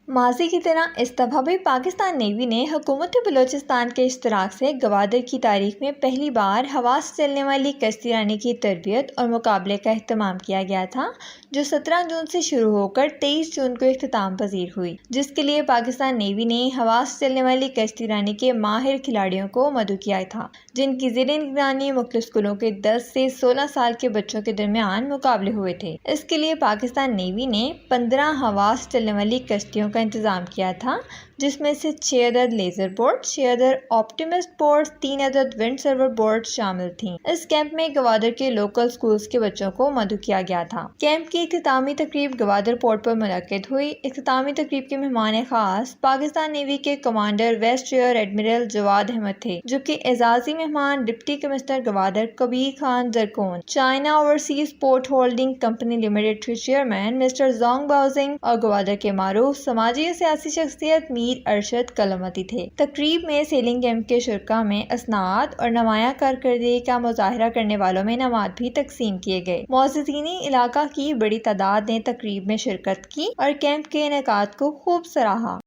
ماضی کی طرح اس دفعہ بھی پاکستان نیوی نے حکومت بلوچستان کے اشتراک سے گوادر کی تاریخ میں پہلی بار ہوا سے چلنے والی کشتی رانی کی تربیت اور مقابلے کا اہتمام کیا گیا تھا، جو 17 جون سے شروع ہو کر 23 جون کو اختتام پذیر ہوئی، جس کے لیے پاکستان نیوی نے ہوا سے چلنے والی کشتی رانی کے ماہر کھلاڑیوں کو مدعو کیا تھا، جن کی زیر نگرانی مختلف اسکولوں کے 10 سے 16 سال کے بچوں کے درمیان مقابلے ہوئے تھے۔ اس کے لیے پاکستان نیوی نے 15 ہوا سے چلنے والی کشتیوں کا انتظام کیا تھا، جس میں سے 6 عدد لیزر بورڈ، 6 عدد آپٹیمسٹ بورڈ، 3 عدد ونڈ سرور بورڈ شامل تھیں۔ اس کیمپ میں گوادر کے لوکل سکولز کے بچوں کو مدعو کیا گیا تھا۔ کیمپ کی اختتامی تقریب گوادر پورٹ پر منعقد ہوئی۔ اختتامی تقریب کے مہمان خاص پاکستان نیوی کے commander west rear admiral Jawad Ahmad تھے، جبکہ اعزازی مہمان deputy commissioner Gwadar Kabir Khan Zarkon, China overseas port holding company limited کے چیئرمین مسٹر زونگ باؤزنگ اور گوادر کے معروف سماجی اور سیاسی شخصیت میر ارشد کلمتی تھے۔ تقریب میں سیلنگ کیمپ کے شرکاء میں اسناد اور نمایاں کارکردگی کا مظاہرہ کرنے والوں میں انعامات بھی تقسیم کیے گئے۔ معززین علاقہ کی بڑی تعداد نے تقریب میں شرکت کی اور کیمپ کے انعقاد کو خوب سراہا۔